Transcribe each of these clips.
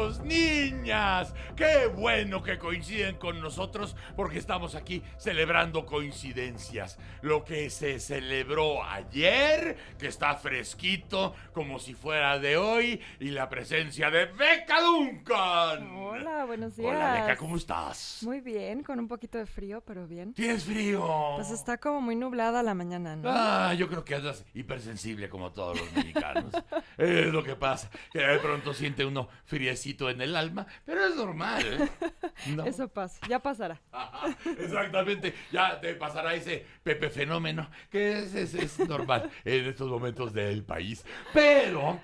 Niños, niñas, qué bueno que coinciden con nosotros porque estamos aquí celebrando coincidencias. Lo que se celebró ayer, que está fresquito como si fuera de hoy, y la presencia de Beca Duncan. Hola, buenos Hola, Beca, días. ¿cómo estás? Muy bien, con un poquito de frío, pero bien. ¿Tienes frío? Pues está como muy nublada la mañana, ¿no? Yo creo que andas hipersensible como todos los mexicanos. Es lo que pasa, que de pronto siente uno friecito en el alma, pero es normal, ¿eh? No. Eso pasa, ya pasará. Exactamente, ya te pasará ese Pepe fenómeno, que es normal en estos momentos del país. Pero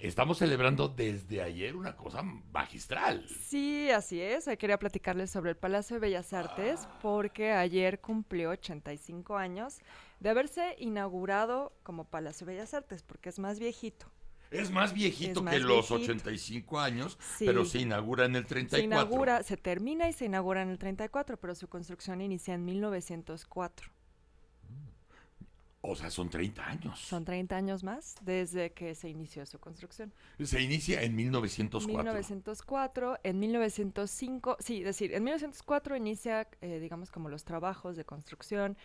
estamos celebrando desde ayer una cosa magistral. Sí, así es. Quería platicarles sobre el Palacio de Bellas Artes porque ayer cumplió 85 años de haberse inaugurado como Palacio de Bellas Artes, porque es más viejito. Es más viejito Es que más los viejito. 85 años, Sí. pero se inaugura en el 34. Se termina y se inaugura en el 34, pero su construcción inicia en 1904. O sea, son 30 años. Son 30 años más desde que se inició su construcción. Se inicia en 1904. 1904, en 1905, sí, es decir, en 1904 inicia, digamos, como los trabajos de construcción,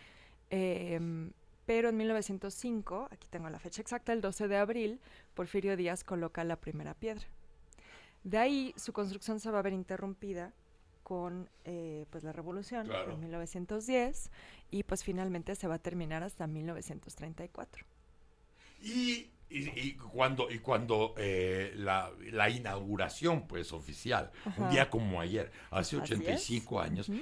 pero en 1905, aquí tengo la fecha exacta, el 12 de abril, Porfirio Díaz coloca la primera piedra. De ahí su construcción se va a ver interrumpida con pues la revolución Claro. en 1910 y pues finalmente se va a terminar hasta 1934. Y cuando la inauguración, pues, oficial, un Ajá. día como ayer, hace Así 85 es. años, Ujú.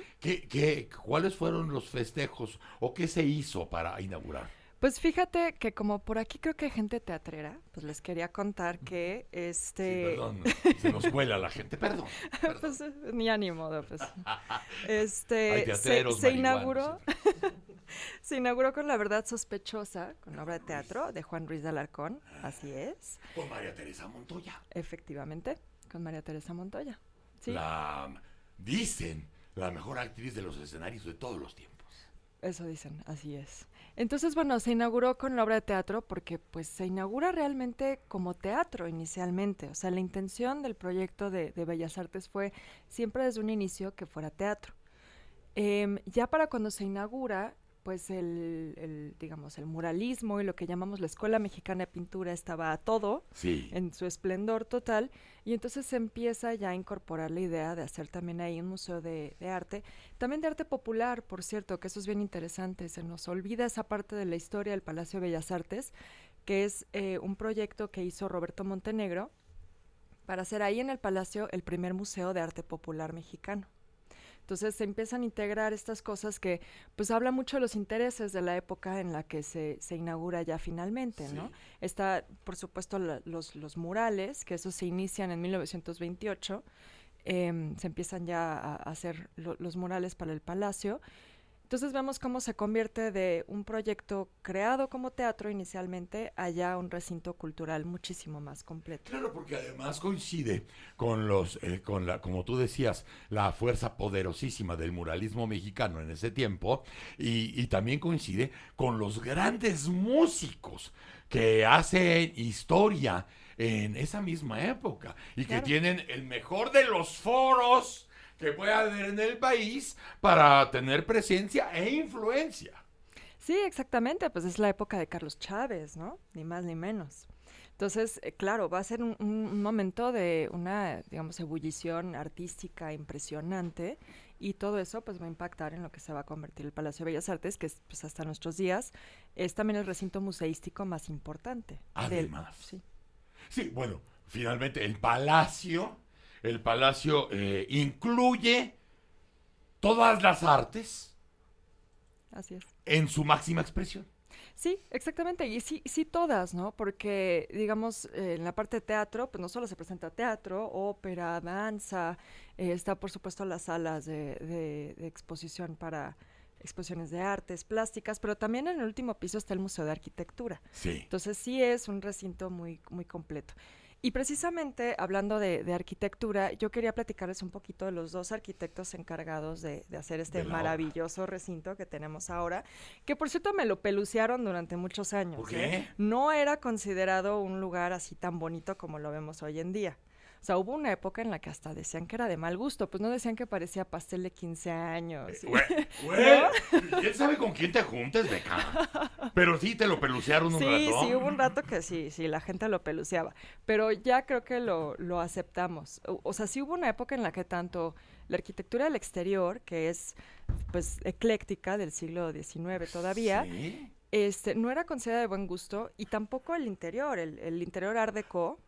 ¿cuáles fueron los festejos o qué se hizo para inaugurar? Pues fíjate que como por aquí creo que hay gente teatrera, pues les quería contar que Sí, perdón, se nos cuela la gente, perdón. pues ni ánimo, pues. Hay teatreros, Se marihuanos, inauguró, se inauguró con La Verdad Sospechosa, con la obra de teatro de Juan Ruiz de Alarcón, así es, Con María Teresa Montoya. efectivamente, con María Teresa Montoya, sí, Dicen, la mejor actriz de los escenarios de todos los tiempos. eso dicen, así es. Entonces, bueno, se inauguró con la obra de teatro porque pues se inaugura realmente como teatro inicialmente. O sea, la intención del proyecto de Bellas Artes fue siempre desde un inicio que fuera teatro. Ya para cuando se inaugura, pues digamos, el muralismo y lo que llamamos la Escuela Mexicana de Pintura estaba a todo, Sí. en su esplendor total, y entonces se empieza ya a incorporar la idea de hacer también ahí un museo de arte, también de arte popular, por cierto, que eso es bien interesante, se nos olvida esa parte de la historia del Palacio de Bellas Artes, que es un proyecto que hizo Roberto Montenegro para hacer ahí en el Palacio el primer museo de arte popular mexicano. Entonces se empiezan a integrar estas cosas que pues habla mucho de los intereses de la época en la que se inaugura ya finalmente, ¿no? Sí. Está, por supuesto, los murales, que esos se inician en 1928, se empiezan ya a hacer los murales para el palacio. Entonces vemos cómo se convierte de un proyecto creado como teatro inicialmente a ya un recinto cultural muchísimo más completo. Claro, porque además coincide como tú decías, la fuerza poderosísima del muralismo mexicano en ese tiempo y también coincide con los grandes músicos que hacen historia en esa misma época y que Claro. tienen el mejor de los foros que puede haber en el país para tener presencia e influencia. Sí, exactamente, pues es la época de Carlos Chávez, ¿no? Ni más ni menos. Entonces, claro, va a ser un momento de una, digamos, ebullición artística impresionante y todo eso pues va a impactar en lo que se va a convertir el Palacio de Bellas Artes, que es, pues hasta nuestros días es también el recinto museístico más importante. Además. Sí, Sí, bueno, finalmente el palacio incluye todas las artes así es. en su máxima expresión. Sí, exactamente, y sí, sí todas, ¿no? Porque, digamos, en la parte de teatro, pues no solo se presenta teatro, ópera, danza, está por supuesto las salas de exposición para exposiciones de artes, plásticas, pero también en el último piso está el Museo de Arquitectura. Sí. Entonces sí es un recinto muy, muy completo. Y precisamente hablando de arquitectura, yo quería platicarles un poquito de los dos arquitectos encargados de hacer este De la obra. maravilloso recinto que tenemos ahora, que por cierto me lo pelucearon durante muchos años. ¿Por qué? No era considerado un lugar así tan bonito como lo vemos hoy en día. O sea, hubo una época en la que hasta decían que era de mal gusto, pues no decían que parecía pastel de 15 años. ¿Quién sabe con quién te juntes, Beca? Pero sí te lo pelucearon un rato. Sí, hubo un rato que sí, la gente lo peluceaba, pero ya creo que lo aceptamos. O sea, sí hubo una época en la que tanto la arquitectura del exterior, que es pues ecléctica del siglo XIX todavía, ¿Sí? no era considerada de buen gusto, y tampoco el interior, el interior Art Deco.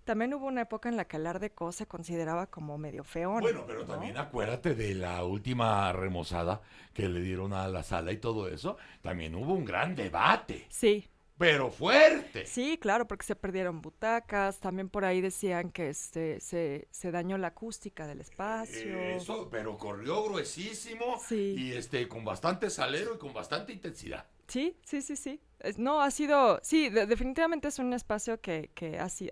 También hubo una época en la que el Art Deco se consideraba como medio feón. Bueno, pero ¿no? también acuérdate de la última remozada que le dieron a la sala y todo eso. También hubo un gran debate, Sí, pero fuerte. sí, claro, porque se perdieron butacas. También por ahí decían que se dañó la acústica del espacio. Eso, pero corrió gruesísimo Sí. y con bastante salero y con bastante intensidad. Sí. No, ha sido, sí, definitivamente es un espacio que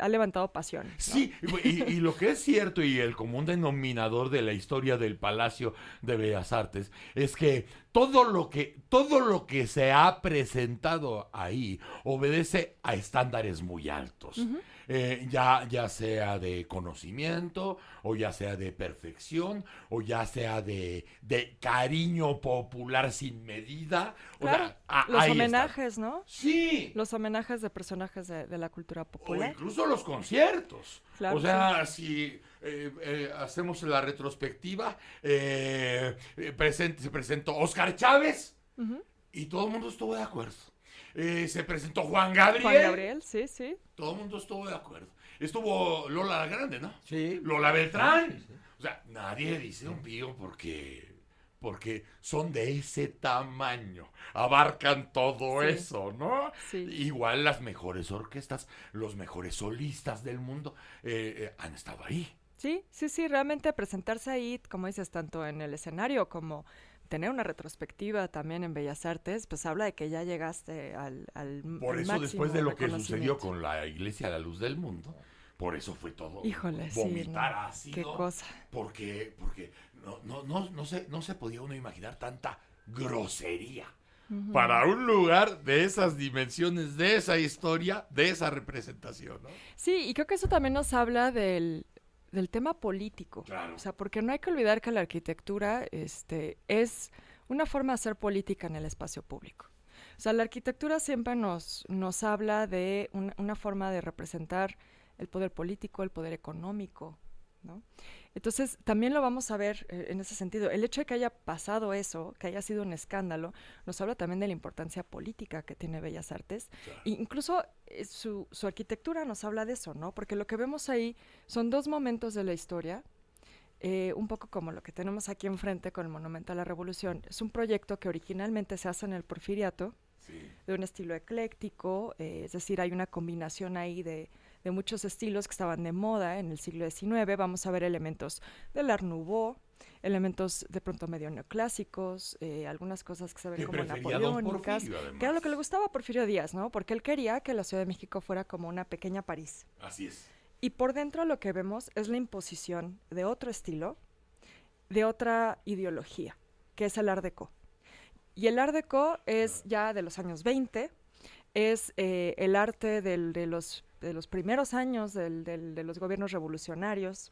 ha levantado pasión, ¿no? Sí, y lo que es cierto y el común denominador de la historia del Palacio de Bellas Artes es que todo lo que se ha presentado ahí obedece a estándares muy altos. Ya sea de conocimiento, o ya sea de perfección, o ya sea de cariño popular sin medida. Claro, O sea, los ahí homenajes, está. ¿no? Sí. Los homenajes de personajes de la cultura O popular. incluso los conciertos. Claro, O sea, si hacemos la retrospectiva, se presentó Oscar Chávez Ujú. y todo el mundo estuvo de acuerdo. Se presentó Juan Gabriel. Juan Gabriel, sí. Todo el mundo estuvo de acuerdo. Estuvo Lola la Grande, ¿no? Sí. Lola Beltrán. O sea, nadie dice un pío porque son de ese tamaño, abarcan todo Sí. eso, ¿no? Sí. Igual las mejores orquestas, los mejores solistas del mundo han estado ahí. Sí, realmente presentarse ahí, como dices, tanto en el escenario como tener una retrospectiva también en Bellas Artes, pues habla de que ya llegaste al Por al eso máximo después de lo que sucedió reconocimiento. con la Iglesia a la Luz del Mundo, por eso fue todo Híjole, sí, vomitar no, ácido. qué cosa. Porque no se podía uno imaginar tanta grosería. Para un lugar de esas dimensiones, de esa historia, de esa representación, ¿no? Sí, y creo que eso también nos habla del tema político. Claro. O sea, porque no hay que olvidar que la arquitectura es una forma de hacer política en el espacio público. O sea, la arquitectura siempre nos habla de una forma de representar el poder político, el poder económico, ¿no? Entonces, también lo vamos a ver en ese sentido. El hecho de que haya pasado eso, que haya sido un escándalo, nos habla también de la importancia política que tiene Bellas Artes. Claro. E incluso su arquitectura nos habla de eso, ¿no? Porque lo que vemos ahí son dos momentos de la historia, un poco como lo que tenemos aquí enfrente con el Monumento a la Revolución. Es un proyecto que originalmente se hace en el Porfiriato, Sí. de un estilo ecléctico, es decir, hay una combinación ahí de muchos estilos que estaban de moda en el siglo XIX. Vamos a ver elementos del Art Nouveau, elementos de pronto medio neoclásicos, algunas cosas que se ven Que como prefería don napoleónicas, Porfirio, además. que era lo que le gustaba a Porfirio Díaz, ¿no? Porque él quería que la Ciudad de México fuera como una pequeña París. Así es. Y por dentro lo que vemos es la imposición de otro estilo, de otra ideología, que es el Art Deco. Y el Art Deco es ya de los años 20, es el arte de los primeros años de los gobiernos revolucionarios.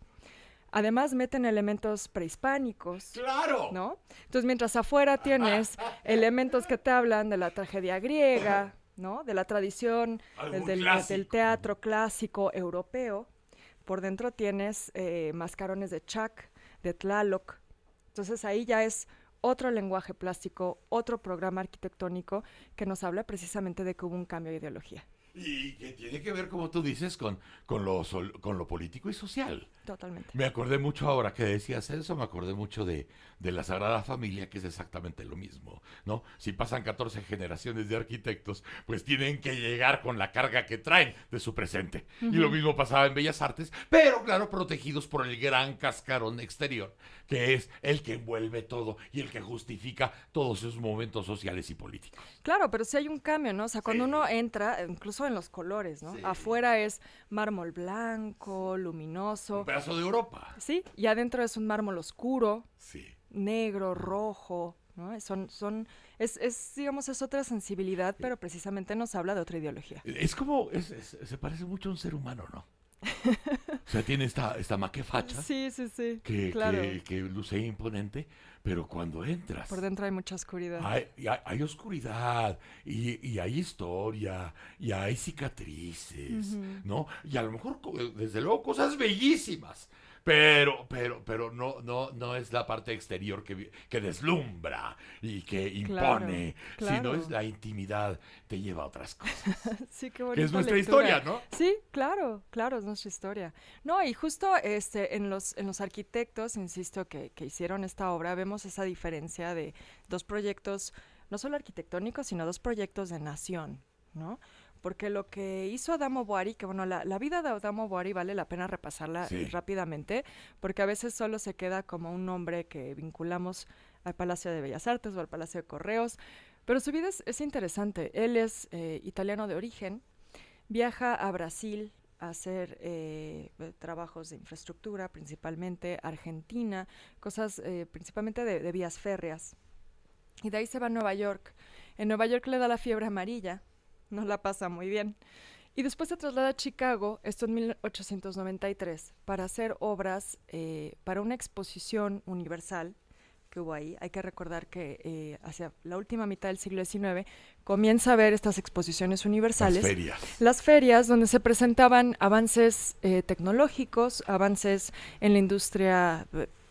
Además meten elementos prehispánicos, ¡Claro! ¿no? Entonces, mientras afuera tienes elementos que te hablan de la tragedia griega, ¿no? De la tradición Algún del clásico. teatro clásico europeo, por dentro tienes mascarones de Chac, de Tlaloc. Entonces ahí ya es otro lenguaje plástico, otro programa arquitectónico que nos habla precisamente de que hubo un cambio de ideología. Y que tiene que ver, como tú dices, con lo político y social. Totalmente. Me acordé mucho ahora que decías eso, me acordé mucho de la Sagrada Familia, que es exactamente lo mismo, ¿no? Si pasan 14 generaciones de arquitectos, pues tienen que llegar con la carga que traen de su presente. Y lo mismo pasaba en Bellas Artes, pero claro, protegidos por el gran cascarón exterior, que es el que envuelve todo y el que justifica todos esos momentos sociales y políticos. Claro, pero sí hay un cambio, ¿no? O sea, cuando Sí. uno entra, incluso en los colores, ¿no? Sí. Afuera es mármol blanco, luminoso. Un pedazo de Europa. Sí, y adentro es un mármol oscuro, Sí. negro, rojo, ¿no? Digamos, es otra sensibilidad, pero precisamente nos habla de otra ideología. Es como, se parece mucho a un ser humano, ¿no? O sea, tiene esta maquefacha Sí, sí, sí, que, claro. que luce imponente, pero cuando Por entras, dentro hay mucha oscuridad. hay oscuridad, y hay historia, y hay cicatrices, Ujú. ¿no? Y a lo mejor, desde luego, cosas bellísimas. Pero no es la parte exterior que deslumbra y que Claro, impone, sino es claro. la intimidad, te lleva a otras cosas. Sí, qué Que es bonita nuestra lectura. historia, ¿no? Sí, claro, claro, es nuestra historia. No, y justo en los arquitectos, insisto, que hicieron esta obra, vemos esa diferencia de dos proyectos, no solo arquitectónicos, sino dos proyectos de nación, ¿no? Porque lo que hizo Adamo Boari, que bueno, la vida de Adamo Boari vale la pena repasarla Sí. rápidamente, porque a veces solo se queda como un nombre que vinculamos al Palacio de Bellas Artes o al Palacio de Correos, pero su vida es interesante. Él es italiano de origen, viaja a Brasil a hacer trabajos de infraestructura, principalmente Argentina, cosas principalmente de vías férreas. Y de ahí se va a Nueva York. En Nueva York le da la fiebre amarilla, no la pasa muy bien. Y después se traslada a Chicago, esto en 1893, para hacer obras para una exposición universal que hubo ahí. Hay que recordar que hacia la última mitad del siglo XIX comienza a haber estas exposiciones Las universales, ferias. las ferias donde se presentaban avances tecnológicos, avances en la industria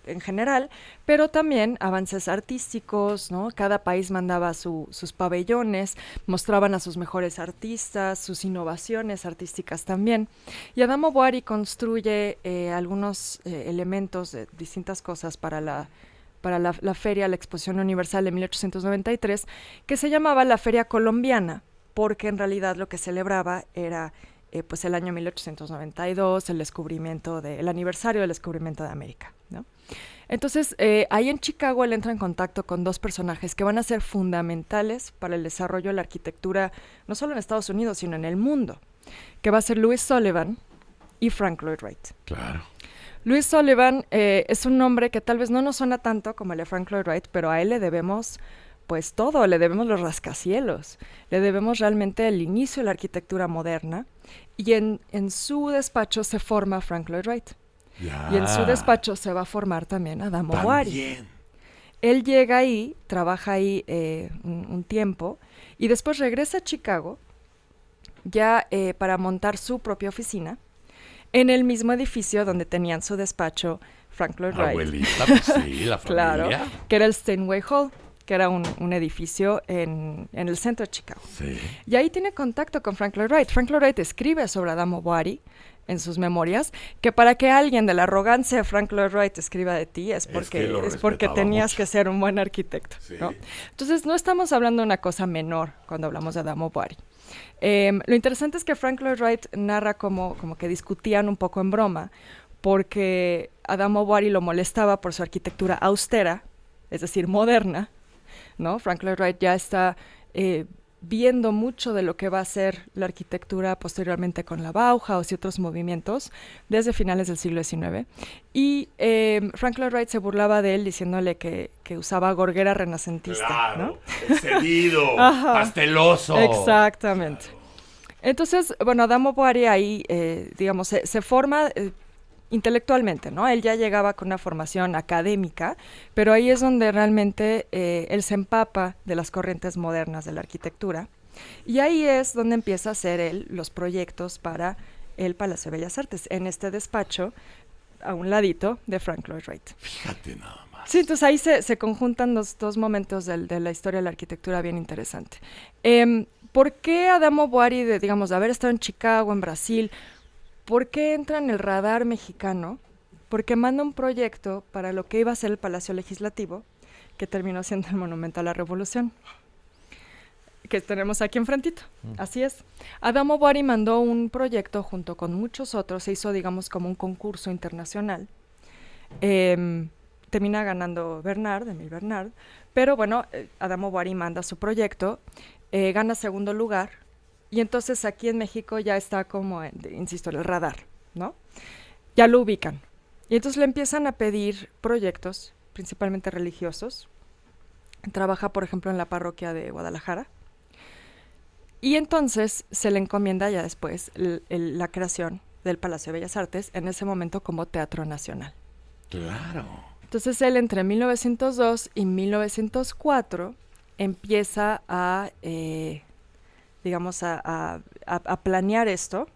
en general, pero también avances artísticos, ¿no? Cada país mandaba sus pabellones, mostraban a sus mejores artistas, sus innovaciones artísticas también. Y Adamo Boari construye algunos elementos de distintas cosas para la feria, la Exposición Universal de 1893, que se llamaba la Feria Colombiana, porque en realidad lo que celebraba era pues el año 1892, el aniversario del descubrimiento de América, ¿no? Entonces, ahí en Chicago él entra en contacto con dos personajes que van a ser fundamentales para el desarrollo de la arquitectura, no solo en Estados Unidos, sino en el mundo, que va a ser Louis Sullivan y Frank Lloyd Wright. Claro. Louis Sullivan es un nombre que tal vez no nos suena tanto como el de Frank Lloyd Wright, pero a él le debemos pues todo, le debemos los rascacielos, le debemos realmente el inicio de la arquitectura moderna, y en su despacho se forma Frank Lloyd Wright. Y en su Ya. despacho se va a formar también Adamo Boari. También. Él llega ahí, trabaja ahí un tiempo, y después regresa a Chicago ya para montar su propia oficina en el mismo edificio donde tenían su despacho Frank Lloyd Wright. Abuelita, pues sí, la Claro, familia. que era el Steinway Hall, que era un edificio en el centro de Chicago. Sí. Y ahí tiene contacto con Frank Lloyd Wright. Frank Lloyd Wright escribe sobre Adamo Boari en sus memorias, que para que alguien de la arrogancia de Frank Lloyd Wright escriba de ti es porque, lo es porque respetaba tenías mucho. que ser un buen arquitecto, Sí. ¿no? Entonces no estamos hablando de una cosa menor cuando hablamos de Adamo Boari. Lo interesante es que Frank Lloyd Wright narra como que discutían un poco en broma, porque Adamo Boari lo molestaba por su arquitectura austera, es decir, moderna, ¿no? Frank Lloyd Wright ya está viendo mucho de lo que va a ser la arquitectura posteriormente con la Bauhaus y otros movimientos desde finales del siglo XIX. Y Frank Lloyd Wright se burlaba de él diciéndole que usaba gorguera renacentista, Claro. ¿no? Excedido. Ajá. Pasteloso. Exactamente. Claro. Entonces, bueno, Adamo Boari ahí, digamos, se forma intelectualmente, ¿no? Él ya llegaba con una formación académica, pero ahí es donde realmente él se empapa de las corrientes modernas de la arquitectura, y ahí es donde empieza a hacer él los proyectos para el Palacio de Bellas Artes, en este despacho, a un ladito de Frank Lloyd Wright. Fíjate nada más. Sí, entonces ahí se conjuntan los dos momentos de la historia de la arquitectura bien interesante. ¿Por qué Adamo Boari, digamos, de haber estado en Chicago, en Brasil, por qué entra en el radar mexicano? Porque manda un proyecto para lo que iba a ser el Palacio Legislativo, que terminó siendo el Monumento a la Revolución, que tenemos aquí enfrentito. Así es. Adamo Boari mandó un proyecto junto con muchos otros, se hizo, digamos, como un concurso internacional. Termina ganando Emil Bernard, pero bueno, Adamo Boari manda su proyecto, gana segundo lugar, y entonces aquí en México ya está como, insisto, en el radar, ¿no? Ya lo ubican. Y entonces le empiezan a pedir proyectos, principalmente religiosos. Trabaja, por ejemplo, en la parroquia de Guadalajara. Y entonces se le encomienda ya después la creación del Palacio de Bellas Artes, en ese momento como Teatro Nacional. Claro. Entonces él entre 1902 y 1904 empieza a, digamos, a planear esto,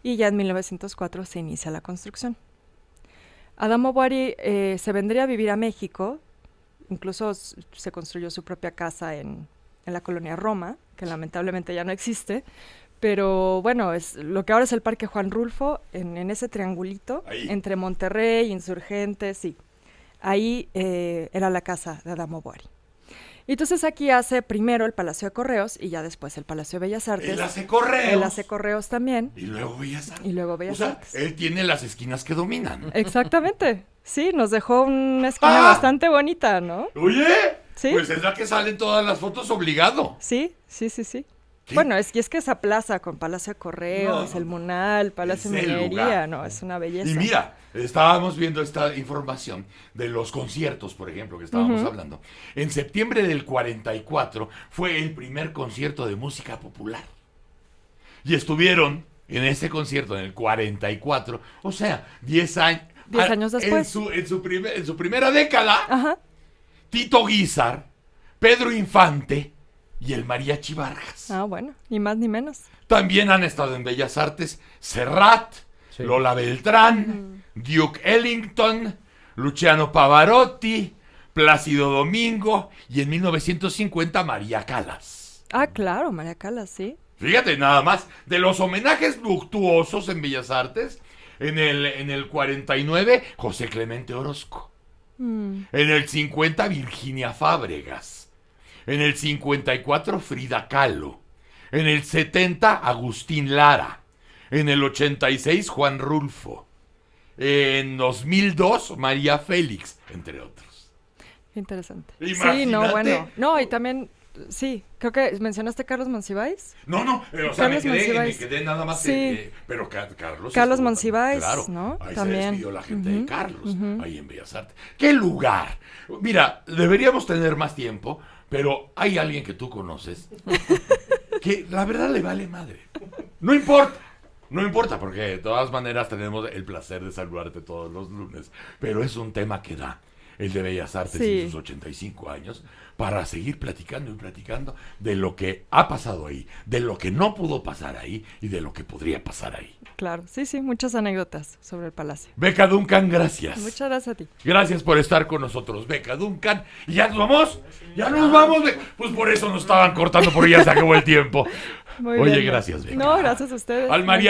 y ya en 1904 se inicia la construcción. Adamo Boari se vendría a vivir a México, incluso se construyó su propia casa en la colonia Roma, que lamentablemente ya no existe, pero bueno, es lo que ahora es el Parque Juan Rulfo, en ese triangulito, ahí, entre Monterrey, Insurgentes, sí. Ahí era la casa de Adamo Boari. Y entonces aquí hace primero el Palacio de Correos y ya después el Palacio de Bellas Artes. Él hace Correos. Él hace Correos también. Y luego Bellas Artes. Y luego Bellas Artes. Él tiene las esquinas que dominan. Exactamente. Sí, nos dejó una esquina bastante bonita, ¿no? Oye, ¿sí? Pues es la que salen todas las fotos obligado. Sí, sí, sí, sí. ¿Qué? Bueno, es que esa plaza con Palacio de Correos, el Munal, Palacio de Minería, no, es una belleza. Y mira, estábamos viendo esta información de los conciertos, por ejemplo, que estábamos hablando. En septiembre del 44 fue el primer concierto de música popular. Y estuvieron en ese concierto en el 44, o sea, 10 años. 10 años después. En su primera década, Tito Guízar, Pedro Infante y el Mariachi Vargas. Ah, bueno, ni más ni menos. También han estado en Bellas Artes Serrat, sí, Lola Beltrán, Duke Ellington, Luciano Pavarotti, Plácido Domingo y en 1950 María Callas. Ah, claro, María Callas, sí. Fíjate nada más, de los homenajes luctuosos en Bellas Artes, en el 49 José Clemente Orozco, en el 50 Virginia Fábregas, en el 54 Frida Kahlo, en el 70 Agustín Lara, en el 86 Juan Rulfo, en 2002 María Félix, entre otros. Interesante. Imagínate. Sí, no, bueno. No, y también, sí, creo que mencionaste Carlos Monsiváis. No, o sea, me quedé nada más. Sí. Pero Carlos Monsiváis, claro, ¿no? Ahí también se despidió la gente de Carlos, ahí en Bellas Artes. ¡Qué lugar! Mira, deberíamos tener más tiempo, pero hay alguien que tú conoces que la verdad le vale madre. No importa, porque de todas maneras tenemos el placer de saludarte todos los lunes, pero es un tema que da el de Bellas Artes y sus 85 años, para seguir platicando y platicando de lo que ha pasado ahí, de lo que no pudo pasar ahí y de lo que podría pasar ahí. Claro, sí, muchas anécdotas sobre el palacio. Beca Duncan, gracias. Muchas gracias a ti. Gracias por estar con nosotros, Beca Duncan. ¿Y ya nos vamos? ¿Ya nos vamos? Pues por eso nos estaban cortando, porque ya se acabó el tiempo. Muy Oye, bien. gracias, Beca. No, gracias a ustedes. Al María